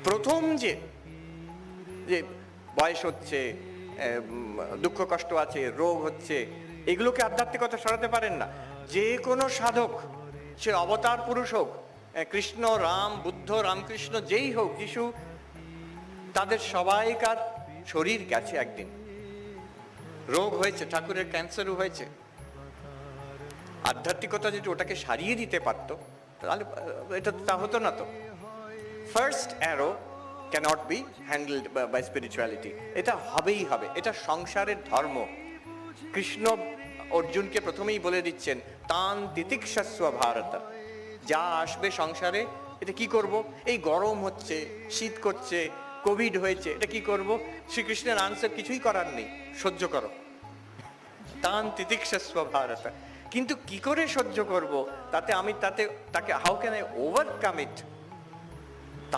প্রথম যে যে বয়স হচ্ছে, দুঃখ কষ্ট আছে, রোগ হচ্ছে, এগুলোকে আধ্যাত্মিকতা সরাতে পারেন না। যে কোনো সাধক, সে অবতার পুরুষ হোক, কৃষ্ণ, রাম, বুদ্ধ, রামকৃষ্ণ, যেই হোক, যিশু, তাদের সবাইকার শরীর গেছে একদিন, রোগ হয়েছে, ঠাকুরের ক্যান্সারও হয়েছে। আধ্যাত্মিকতা যদি ওটাকে সারিয়ে দিতে পারতো তাহলে এটা তা হতো না। তো first arrow cannot be handled by spirituality, এটা হবেই হবে, এটা সংসারের ধর্ম। কৃষ্ণ অর্জুনকে প্রথমেই বলে দিচ্ছেন, তান তিতিক্ষস্ব ভারত, যা আসবে সংসারে এটা কি করব? এই গরম হচ্ছে, শীত করছে, কোভিড হয়েছে, এটা কি করব? শ্রীকৃষ্ণের আনসার, কিছুই করার নেই, সহ্য করো। তান তিতিক্ষস্ব ভারত। কিন্তু কি করে সহ্য করব? তাতে তাকে how can I overcome it?